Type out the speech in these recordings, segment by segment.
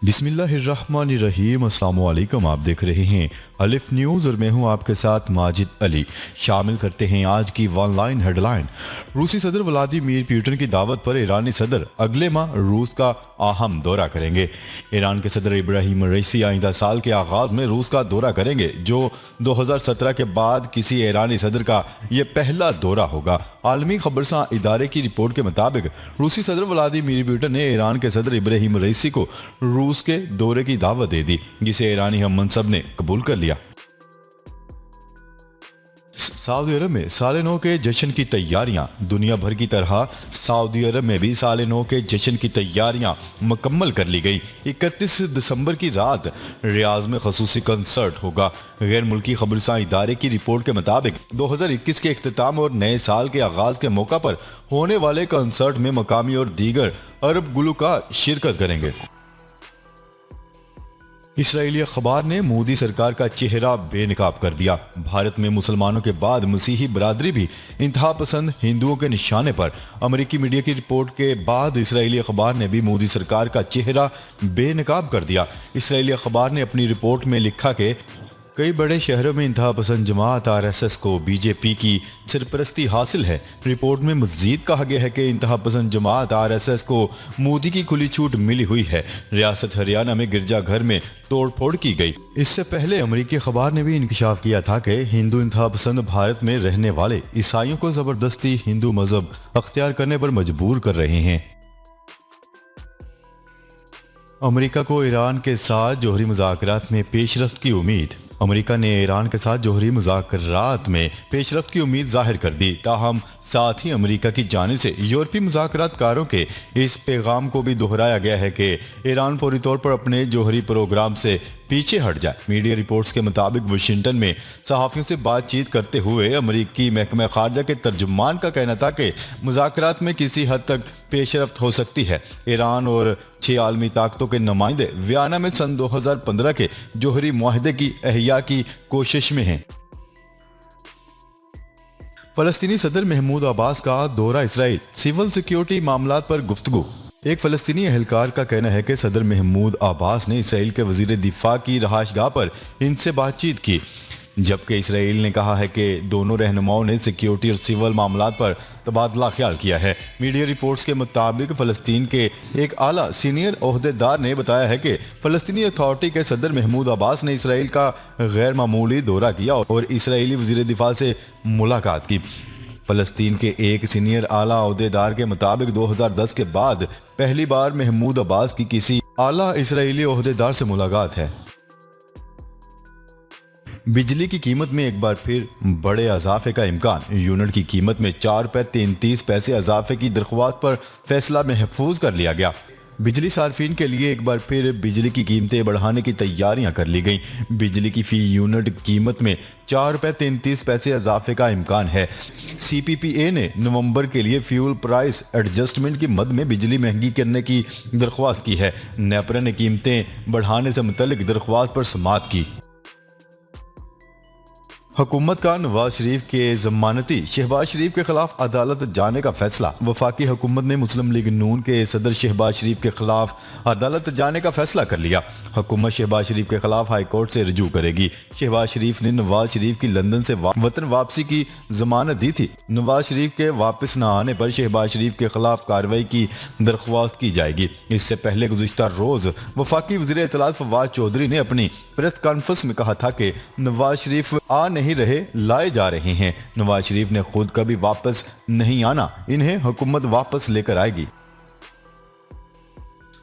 بسم اللہ الرحمن الرحیم۔ السلام علیکم، آپ دیکھ رہے ہیں الف نیوز اور میں ہوں آپ کے ساتھ ماجد علی۔ شامل کرتے ہیں آج کی ون لائن ہیڈ لائن۔ روسی صدر ولادیمیر پوٹن کی دعوت پر ایرانی صدر اگلے ماہ روس کا اہم دورہ کریں گے۔ ایران کے صدر ابراہیم رئیسی آئندہ سال کے آغاز میں روس کا دورہ کریں گے، جو 2017 کے بعد کسی ایرانی صدر کا یہ پہلا دورہ ہوگا۔ عالمی خبرساں ادارے کی رپورٹ کے مطابق روسی صدر ولادیمیر پوٹن نے ایران کے صدر ابراہیم رئیسی کو روس کے دورے کی دعوت دے دی، جسے ایرانی ہم منصب نے قبول کر لیا۔ سعودی عرب میں سال نو کے جشن کی تیاریاں۔ دنیا بھر کی طرح سعودی عرب میں بھی سال نو کے جشن کی تیاریاں مکمل کر لی گئی۔ 31 دسمبر کی رات ریاض میں خصوصی کنسرٹ ہوگا۔ غیر ملکی خبرساں ادارے کی رپورٹ کے مطابق 2021 کے اختتام اور نئے سال کے آغاز کے موقع پر ہونے والے کنسرٹ میں مقامی اور دیگر عرب گلوکار شرکت کریں گے۔ اسرائیلی اخبار نے مودی سرکار کا چہرہ بے نقاب کر دیا۔ بھارت میں مسلمانوں کے بعد مسیحی برادری بھی انتہا پسند ہندوؤں کے نشانے پر۔ امریکی میڈیا کی رپورٹ کے بعد اسرائیلی اخبار نے بھی مودی سرکار کا چہرہ بے نقاب کر دیا۔ اسرائیلی اخبار نے اپنی رپورٹ میں لکھا کہ کئی بڑے شہروں میں انتہا پسند جماعت RSS کو BJP کی سرپرستی حاصل ہے۔ رپورٹ میں مزید کہا گیا ہے کہ انتہا پسند جماعت RSS کو مودی کی کھلی چھوٹ ملی ہوئی ہے۔ ریاست ہریانہ میں گرجا گھر میں توڑ پھوڑ کی گئی۔ اس سے پہلے امریکی اخبار نے بھی انکشاف کیا تھا کہ ہندو انتہا پسند بھارت میں رہنے والے عیسائیوں کو زبردستی ہندو مذہب اختیار کرنے پر مجبور کر رہے ہیں۔ امریکہ کو ایران کے ساتھ جوہری مذاکرات میں پیش رفت کی امید۔ امریکہ نے ایران کے ساتھ جوہری مذاکرات میں پیش رفت کی امید ظاہر کر دی، تاہم ساتھ ہی امریکہ کی جانب سے یورپی مذاکرات کاروں کے اس پیغام کو بھی دہرایا گیا ہے کہ ایران فوری طور پر اپنے جوہری پروگرام سے پیچھے ہٹ جائے۔ میڈیا رپورٹس کے مطابق واشنگٹن میں صحافیوں سے بات چیت کرتے ہوئے امریکی محکمہ خارجہ کے ترجمان کا کہنا تھا کہ مذاکرات میں کسی حد تک پیش رفت ہو سکتی ہے۔ ایران اور 6 عالمی طاقتوں کے نمائندے ویانا میں سن 2015 کے جوہری معاہدے کی احیاء کی کوشش میں ہیں۔ فلسطینی صدر محمود عباس کا دورہ اسرائیل، سول سیکیورٹی معاملات پر گفتگو۔ ایک فلسطینی اہلکار کا کہنا ہے کہ صدر محمود عباس نے اسرائیل کے وزیر دفاع کی رہائش گاہ پر ان سے بات چیت کی، جبکہ اسرائیل نے کہا ہے کہ دونوں رہنماؤں نے سیکیورٹی اور سول معاملات پر تبادلہ خیال کیا ہے۔ میڈیا رپورٹس کے مطابق فلسطین کے ایک اعلیٰ سینئر عہدیدار نے بتایا ہے کہ فلسطینی اتھارٹی کے صدر محمود عباس نے اسرائیل کا غیر معمولی دورہ کیا اور اسرائیلی وزیر دفاع سے ملاقات کی۔ فلسطین کے ایک سینئر اعلیٰ عہدیدار کے مطابق 2010 کے بعد پہلی بار محمود عباس کی کسی اعلیٰ اسرائیلی عہدیدار سے ملاقات ہے۔ بجلی کی قیمت میں ایک بار پھر بڑے اضافے کا امکان۔ یونٹ کی قیمت میں 4.33 اضافے کی درخواست پر فیصلہ محفوظ کر لیا گیا۔ بجلی صارفین کے لیے ایک بار پھر بجلی کی قیمتیں بڑھانے کی تیاریاں کر لی گئیں۔ بجلی کی فی یونٹ قیمت میں 4.33 اضافے کا امکان ہے۔ CPPA نے نومبر کے لیے فیول پرائس ایڈجسٹمنٹ کی مد میں بجلی مہنگی کرنے کی درخواست کی ہے۔ نیپرا نے قیمتیں بڑھانے سے متعلق درخواست پر سماعت کی۔ حکومت کا نواز شریف کے ضمانتی شہباز شریف کے خلاف عدالت جانے کا فیصلہ۔ وفاقی حکومت نے مسلم لیگ نون کے صدر شہباز شریف کے خلاف عدالت جانے کا فیصلہ کر لیا۔ حکومت شہباز شریف کے خلاف ہائی کورٹ سے رجوع کرے گی۔ شہباز شریف نے نواز شریف کی لندن سے وطن واپسی کی ضمانت دی تھی۔ نواز شریف کے واپس نہ آنے پر شہباز شریف کے خلاف کارروائی کی درخواست کی جائے گی۔ اس سے پہلے گزشتہ روز وفاقی وزیر اطلاعات فواد چودھری نے اپنی پریس کانفرنس میں کہا تھا کہ نواز شریف آ نہیں رہے، لائے جا رہے ہیں۔ نواز شریف نے خود کبھی واپس نہیں آنا، انہیں حکومت واپس لے کر آئے گی۔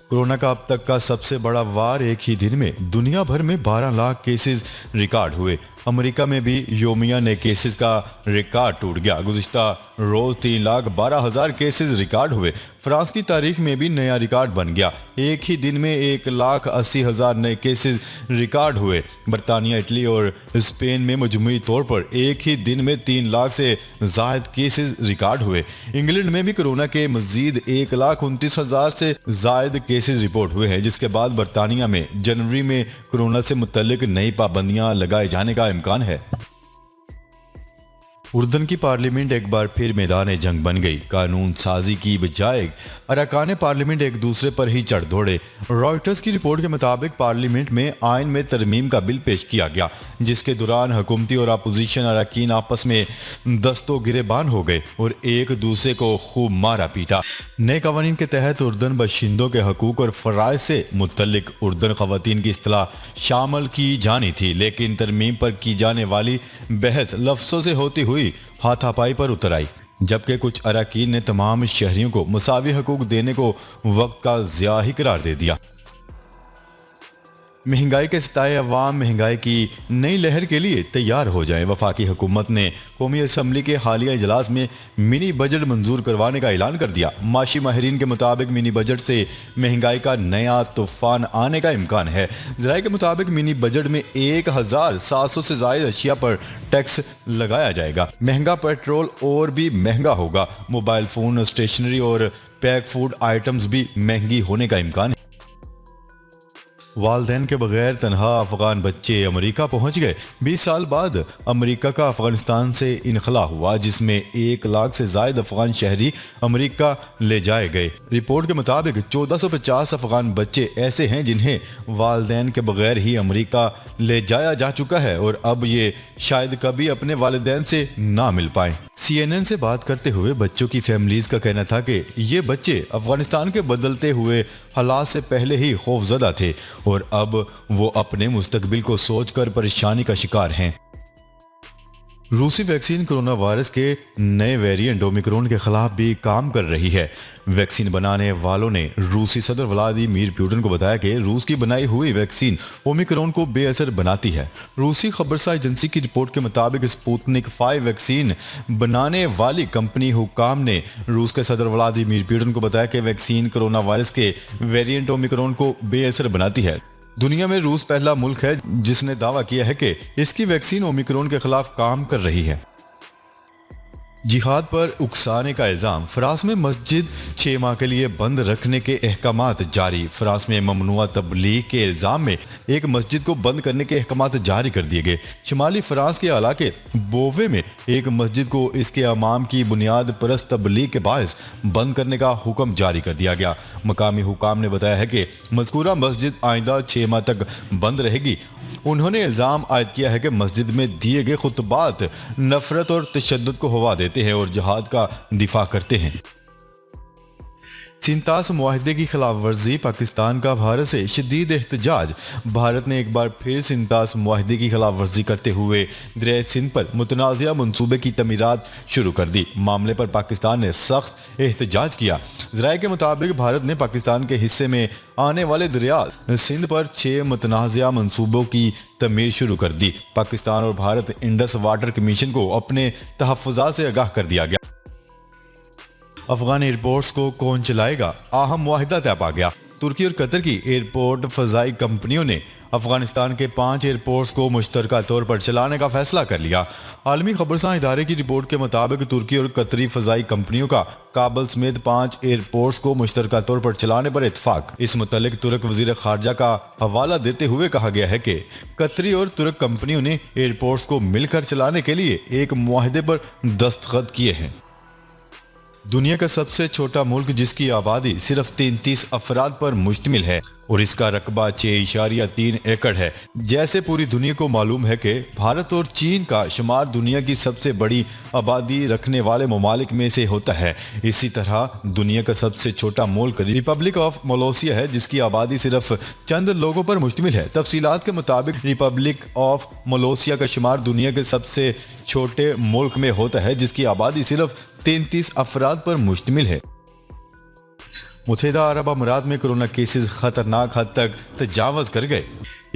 کورونا کا اب تک کا سب سے بڑا وار ایک ہی دن میں دنیا بھر میں 12 لاکھ کیسز ریکارڈ ہوئے۔ امریکہ میں بھی یومیہ نئے کیسز کا ریکارڈ ٹوٹ گیا۔ گزشتہ روز 3,12,000 کیسز ریکارڈ ہوئے۔ فرانس کی تاریخ میں بھی نیا ریکارڈ بن گیا، ایک ہی دن میں 1,80,000 نئے کیسز ریکارڈ ہوئے۔ برطانیہ، اٹلی اور اسپین میں مجموعی طور پر ایک ہی دن میں 3 لاکھ سے زائد کیسز ریکارڈ ہوئے۔ انگلینڈ میں بھی کورونا کے مزید 1,29,000 سے زائد کیسز رپورٹ ہوئے ہیں، جس کے بعد برطانیہ میں جنوری میں کورونا سے متعلق نئی پابندیاں لگائے جانے کا امکان ہے۔ اردن کی پارلیمنٹ ایک بار پھر میدان جنگ بن گئی۔ قانون سازی کی بجائے ارکان پارلیمنٹ ایک دوسرے پر ہی چڑھ دوڑے۔ رائٹرز کی رپورٹ کے مطابق پارلیمنٹ میں آئین میں ترمیم کا بل پیش کیا گیا، جس کے دوران حکومتی اور اپوزیشن اراکین آپس میں دست و گریبان ہو گئے اور ایک دوسرے کو خوب مارا پیٹا۔ نئے قوانین کے تحت اردن باشندوں کے حقوق اور فرائض سے متعلق اردن خواتین کی اصطلاح شامل کی جانی تھی، لیکن ترمیم پر کی جانے والی بحث لفظوں سے ہوتی ہوئی ہاتھا پائی پر اتر آئی، جبکہ کچھ اراکین نے تمام شہریوں کو مساوی حقوق دینے کو وقت کا ضیاع ہی قرار دے دیا۔ مہنگائی کے ستائے عوام مہنگائی کی نئی لہر کے لیے تیار ہو جائیں۔ وفاقی حکومت نے قومی اسمبلی کے حالیہ اجلاس میں منی بجٹ منظور کروانے کا اعلان کر دیا۔ معاشی ماہرین کے مطابق منی بجٹ سے مہنگائی کا نیا طوفان آنے کا امکان ہے۔ ذرائع کے مطابق منی بجٹ میں 1700 سے زائد اشیاء پر ٹیکس لگایا جائے گا۔ مہنگا پیٹرول اور بھی مہنگا ہوگا۔ موبائل فون، اسٹیشنری اور پیک فوڈ آئٹمز بھی مہنگی ہونے کا امکان ہے۔ والدین کے بغیر تنہا افغان بچے امریکہ پہنچ گئے۔ 20 سال بعد امریکہ کا افغانستان سے انخلا ہوا، جس میں 1 لاکھ سے زائد افغان شہری امریکہ لے جائے گئے۔ رپورٹ کے مطابق 1450 افغان بچے ایسے ہیں جنہیں والدین کے بغیر ہی امریکہ لے جایا جا چکا ہے اور اب یہ شاید کبھی اپنے والدین سے نہ مل پائیں۔ CNN سے بات کرتے ہوئے بچوں کی فیملیز کا کہنا تھا کہ یہ بچے افغانستان کے بدلتے ہوئے حالات سے پہلے ہی خوفزدہ تھے اور اب وہ اپنے مستقبل کو سوچ کر پریشانی کا شکار ہیں۔ روسی ویکسین کرونا وائرس کے نئے ویرینٹ اومیکرون کے خلاف بھی کام کر رہی ہے۔ ویکسین بنانے والوں نے روسی صدر ولادیمیر پوٹن کو بتایا کہ روس کی بنائی ہوئی ویکسین اومیکرون کو بے اثر بناتی ہے۔ روسی خبرساز ایجنسی کی رپورٹ کے مطابق سپوتنک 5 ویکسین بنانے والی کمپنی حکام نے روس کے صدر ولادیمیر پوٹن کو بتایا کہ ویکسین کرونا وائرس کے ویرینٹ اومیکرون کو بے اثر بناتی ہے۔ دنیا میں روس پہلا ملک ہے جس نے دعویٰ کیا ہے کہ اس کی ویکسین اومیکرون کے خلاف کام کر رہی ہے۔ جہاد پر اکسانے کا الزام۔ فرانس میں مسجد 6 ماہ کے لیے بند رکھنے کے احکامات جاری۔ فرانس میں ممنوع تبلیغ کے الزام میں ایک مسجد کو بند کرنے کے احکامات جاری کر دیے گئے۔ شمالی فرانس کے علاقے بووے میں ایک مسجد کو اس کے امام کی بنیاد پرست تبلیغ کے باعث بند کرنے کا حکم جاری کر دیا گیا۔ مقامی حکام نے بتایا ہے کہ مذکورہ مسجد آئندہ 6 ماہ تک بند رہے گی۔ انہوں نے الزام عائد کیا ہے کہ مسجد میں دیے گئے خطبات نفرت اور تشدد کو ہوا دیتے ہیں اور جہاد کا دفاع کرتے ہیں۔ سینتاس معاہدے کی خلاف ورزی، پاکستان کا بھارت سے شدید احتجاج۔ بھارت نے ایک بار پھر سینتاس معاہدے کی خلاف ورزی کرتے ہوئے دریائے سندھ پر متنازعہ منصوبے کی تعمیرات شروع کر دی۔ معاملے پر پاکستان نے سخت احتجاج کیا۔ ذرائع کے مطابق بھارت نے پاکستان کے حصے میں آنے والے دریا سندھ پر 6 متنازعہ منصوبوں کی تعمیر شروع کر دی۔ پاکستان اور بھارت انڈس واٹر کمیشن کو اپنے تحفظات سے آگاہ کر دیا گیا۔ افغان ایئرپورٹس کو کون چلائے گا؟ اہم معاہدہ طے پا گیا۔ ترکی اور قطر کی ایئرپورٹ فضائی کمپنیوں نے افغانستان کے 5 ایئرپورٹس کو مشترکہ طور پر چلانے کا فیصلہ کر لیا۔ عالمی خبرساں ادارے کی رپورٹ کے مطابق ترکی اور قطری فضائی کمپنیوں کا کابل سمیت 5 ایئرپورٹس کو مشترکہ طور پر چلانے پر اتفاق۔ اس متعلق ترک وزیر خارجہ کا حوالہ دیتے ہوئے کہا گیا ہے کہ قطری اور ترک کمپنیوں نے ایئرپورٹس کو مل کر چلانے کے لیے ایک معاہدے پر دستخط کیے ہیں۔ دنیا کا سب سے چھوٹا ملک جس کی آبادی صرف 33 افراد پر مشتمل ہے اور اس کا رقبہ 6.3 ایکڑ ہے۔ جیسے پوری دنیا کو معلوم ہے کہ بھارت اور چین کا شمار دنیا کی سب سے بڑی آبادی رکھنے والے ممالک میں سے ہوتا ہے، اسی طرح دنیا کا سب سے چھوٹا ملک ریپبلک آف ملوشیا ہے جس کی آبادی صرف چند لوگوں پر مشتمل ہے۔ تفصیلات کے مطابق ریپبلک آف ملوشیا کا شمار دنیا کے سب سے چھوٹے ملک میں ہوتا ہے جس کی آبادی صرف 33 افراد پر مشتمل ہے۔ متحدہ عرب امارات میں کرونا کیسز خطرناک حد تک تجاوز کر گئے۔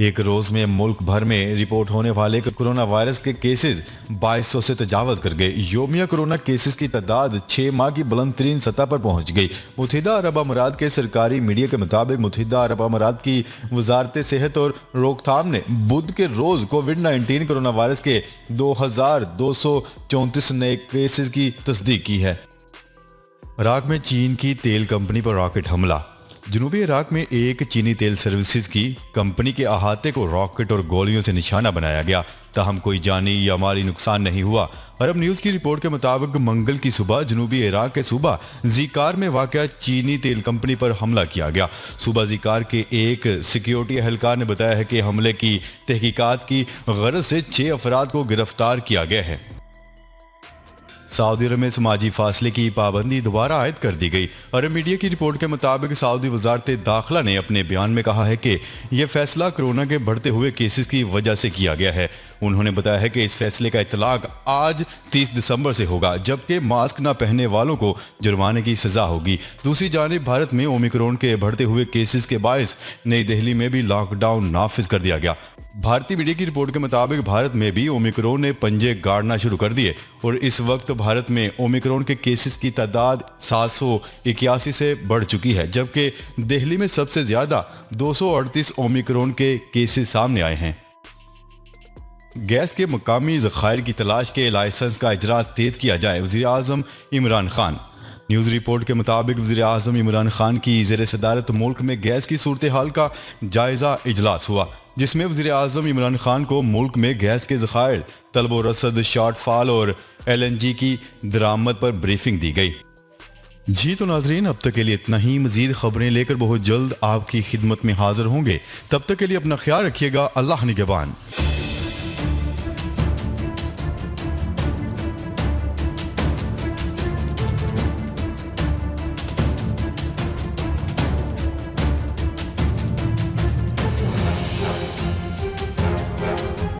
ایک روز میں ملک بھر میں رپورٹ ہونے والے کرونا وائرس کے کیسز 2200 سے تجاوز کر گئے۔ یومیہ کرونا کیسز کی تعداد 6 ماہ کی بلند ترین سطح پر پہنچ گئی۔ متحدہ عرب امارات کے سرکاری میڈیا کے مطابق متحدہ عرب امارات کی وزارت صحت اور روک تھام نے بدھ کے روز کووڈ-19 کرونا وائرس کے 2234 نئے کیسز کی تصدیق کی ہے۔ عراق میں چین کی تیل کمپنی پر راکٹ حملہ۔ جنوبی عراق میں ایک چینی تیل سروسز کی کمپنی کے احاطے کو راکٹ اور گولیوں سے نشانہ بنایا گیا۔ تاہم کوئی جانی یا مالی نقصان نہیں ہوا۔ عرب نیوز کی رپورٹ کے مطابق منگل کی صبح جنوبی عراق کے صوبہ زیکار میں واقع چینی تیل کمپنی پر حملہ کیا گیا۔ صوبہ زیکار کے ایک سیکیورٹی اہلکار نے بتایا ہے کہ حملے کی تحقیقات کی غرض سے 6 افراد کو گرفتار کیا گیا ہے۔ سعودی عرب میں سماجی فاصلے کی پابندی دوبارہ عائد کر دی گئی۔ عرب میڈیا کی رپورٹ کے مطابق سعودی وزارت داخلہ نے اپنے بیان میں کہا ہے کہ یہ فیصلہ کرونا کے بڑھتے ہوئے کیسز کی وجہ سے کیا گیا ہے۔ انہوں نے بتایا ہے کہ اس فیصلے کا اطلاق آج 30 دسمبر سے ہوگا، جبکہ ماسک نہ پہننے والوں کو جرمانے کی سزا ہوگی۔ دوسری جانب بھارت میں اومیکرون کے بڑھتے ہوئے کیسز کے باعث نئی دہلی میں بھی لاک ڈاؤن نافذ کر دیا گیا۔ بھارتی میڈیا کی رپورٹ کے مطابق بھارت میں بھی اومیکرون نے پنجے گاڑنا شروع کر دیے اور اس وقت بھارت میں اومیکرون کے کیسز کی تعداد 781 سے بڑھ چکی ہے، جبکہ دہلی میں سب سے زیادہ 238 اومیکرون کے کیسز سامنے آئے ہیں۔ گیس کے مقامی ذخائر کی تلاش کے لائسنس کا اجرا تیز کیا جائے، وزیر اعظم عمران خان۔ نیوز رپورٹ کے مطابق وزیر اعظم عمران خان کی زیر صدارت ملک میں گیس کی صورتحال کا جائزہ اجلاس ہوا، جس میں وزیر اعظم عمران خان کو ملک میں گیس کے ذخائر، طلب و رسد، شارٹ فال اور LNG کی درآمد پر بریفنگ دی گئی۔ جی تو ناظرین، اب تک کے لیے اتنا ہی۔ مزید خبریں لے کر بہت جلد آپ کی خدمت میں حاضر ہوں گے۔ تب تک کے لیے اپنا خیال رکھیے گا۔ اللہ نگہبان۔